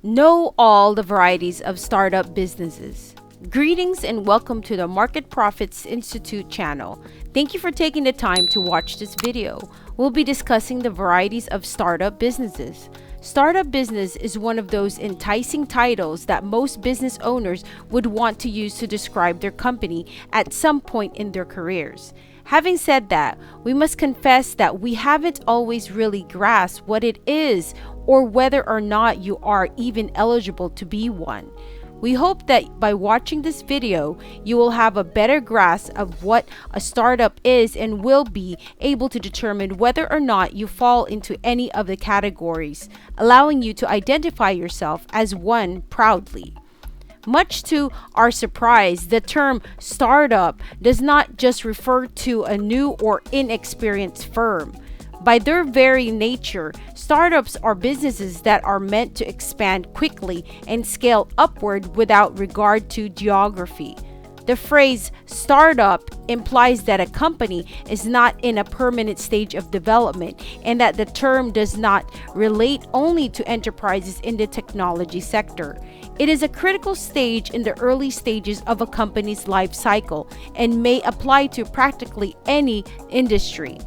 Know all the varieties of startup businesses. Greetings and welcome to the Market Profits Institute channel. Thank you for taking the time to watch this video. We'll be discussing the varieties of startup businesses. Startup business is one of those enticing titles that most business owners would want to use to describe their company at some point in their careers. Having said that, we must confess that we haven't always really grasped what it is or whether or not you are even eligible to be one. We hope that by watching this video, you will have a better grasp of what a startup is and will be able to determine whether or not you fall into any of the categories, allowing you to identify yourself as one proudly. Much to our surprise, the term startup does not just refer to a new or inexperienced firm. By their very nature, startups are businesses that are meant to expand quickly and scale upward without regard to geography. The phrase startup implies that a company is not in a permanent stage of development and that the term does not relate only to enterprises in the technology sector. It is a critical stage in the early stages of a company's life cycle and may apply to practically any industry.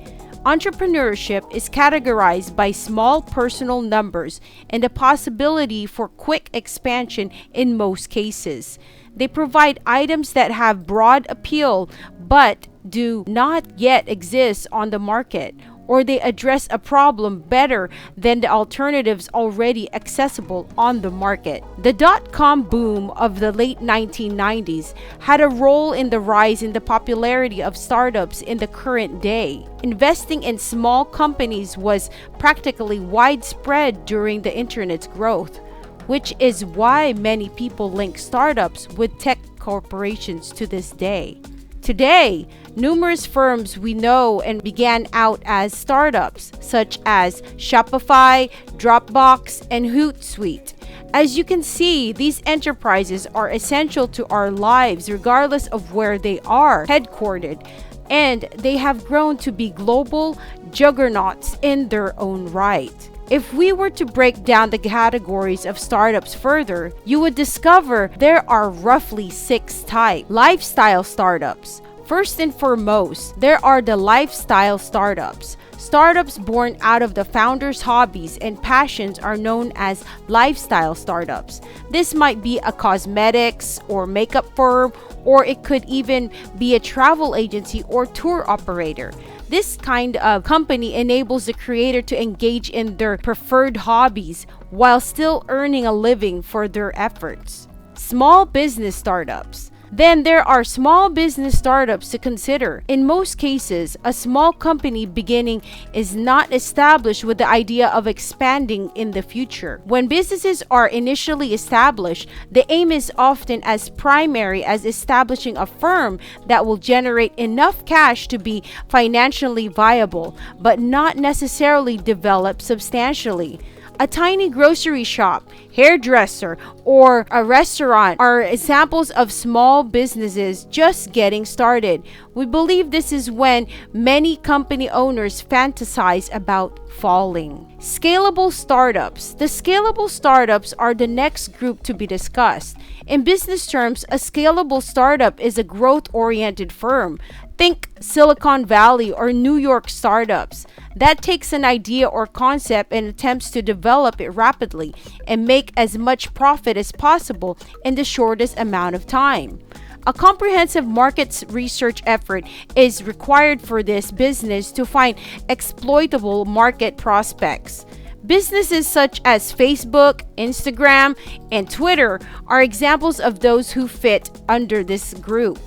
Entrepreneurship is categorized by small personal numbers and the possibility for quick expansion in most cases. They provide items that have broad appeal but do not yet exist on the market, or they address a problem better than the alternatives already accessible on the market. The dot-com boom of the late 1990s had a role in the rise in the popularity of startups in the current day. Investing in small companies was practically widespread during the internet's growth, which is why many people link startups with tech corporations to this day. Today, numerous firms we know and began out as startups, such as Shopify, Dropbox, and Hootsuite. As you can see, these enterprises are essential to our lives regardless of where they are headquartered, and they have grown to be global juggernauts in their own right. If we were to break down the categories of startups further, you would discover there are roughly 6 types. Lifestyle startups. First and foremost, there are the lifestyle startups. Startups born out of the founder's hobbies and passions are known as lifestyle startups. This might be a cosmetics or makeup firm, or it could even be a travel agency or tour operator. This kind of company enables the creator to engage in their preferred hobbies while still earning a living for their efforts. Small business startups. Then there are small business startups to consider. In most cases, a small company beginning is not established with the idea of expanding in the future. When businesses are initially established, the aim is often as primary as establishing a firm that will generate enough cash to be financially viable, but not necessarily develop substantially. A tiny grocery shop, hairdresser, or a restaurant are examples of small businesses just getting started. We believe this is when many company owners fantasize about falling. Scalable startups. The scalable startups are the next group to be discussed. In business terms, a scalable startup is a growth-oriented firm. Think Silicon Valley or New York startups that takes an idea or concept and attempts to develop it rapidly and make as much profit as possible in the shortest amount of time. A comprehensive market research effort is required for this business to find exploitable market prospects. Businesses such as Facebook, Instagram, and Twitter are examples of those who fit under this group.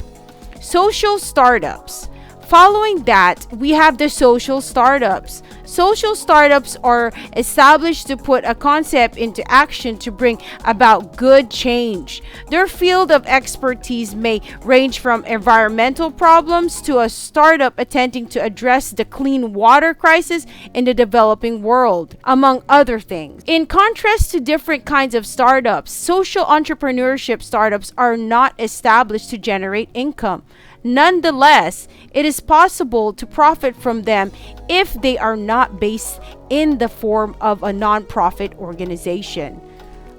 Social startups. Following that, we have the social startups. Social startups are established to put a concept into action to bring about good change. Their field of expertise may range from environmental problems to a startup attempting to address the clean water crisis in the developing world, among other things. In contrast to different kinds of startups, social entrepreneurship startups are not established to generate income. Nonetheless, it is possible to profit from them if they are not based in the form of a nonprofit organization.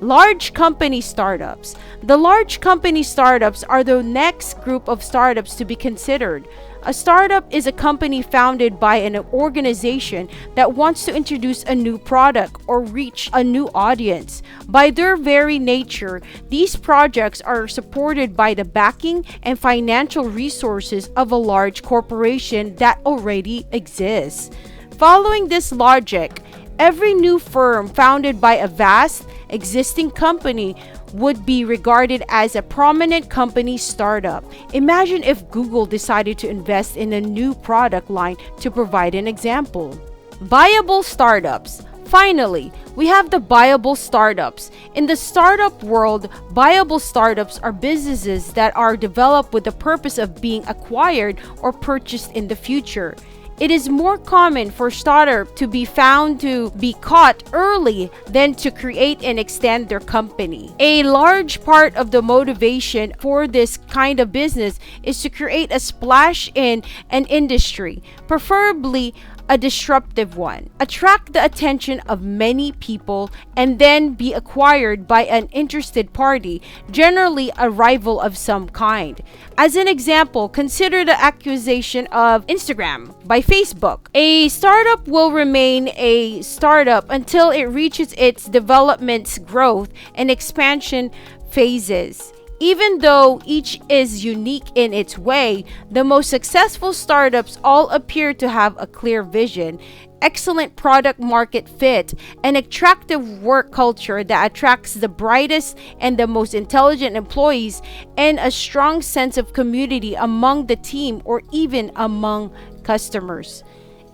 Large company startups. The large company startups are the next group of startups to be considered. A startup is a company founded by an organization that wants to introduce a new product or reach a new audience. By their very nature, these projects are supported by the backing and financial resources of a large corporation that already exists. Following this logic, every new firm founded by a vast existing company would be regarded as a prominent company startup. Imagine if Google decided to invest in a new product line, to provide an example. Viable startups. Finally, we have the viable startups. In the startup world, viable startups are businesses that are developed with the purpose of being acquired or purchased in the future. It is more common for startup to be found to be caught early than to create and extend their company. A large part of the motivation for this kind of business is to create a splash in an industry, preferably a disruptive one, attract the attention of many people, and then be acquired by an interested party, generally a rival of some kind. As an example, consider the acquisition of Instagram by Facebook. A startup will remain a startup until it reaches its development's growth and expansion phases. Even though each is unique in its way, the most successful startups all appear to have a clear vision, excellent product market fit, an attractive work culture that attracts the brightest and the most intelligent employees, and a strong sense of community among the team or even among customers.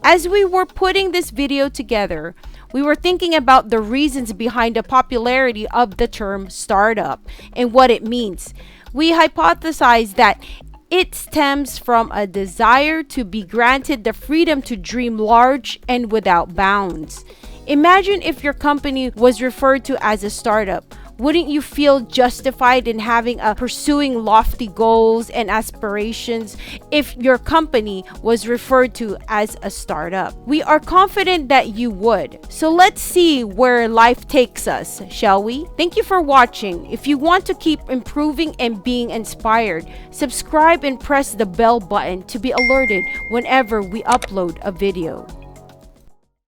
As we were putting this video together, we were thinking about the reasons behind the popularity of the term startup and what it means. We hypothesized that it stems from a desire to be granted the freedom to dream large and without bounds. Imagine if your company was referred to as a startup. Wouldn't you feel justified in pursuing lofty goals and aspirations if your company was referred to as a startup? We are confident that you would. So let's see where life takes us, shall we? Thank you for watching. If you want to keep improving and being inspired, subscribe and press the bell button to be alerted whenever we upload a video.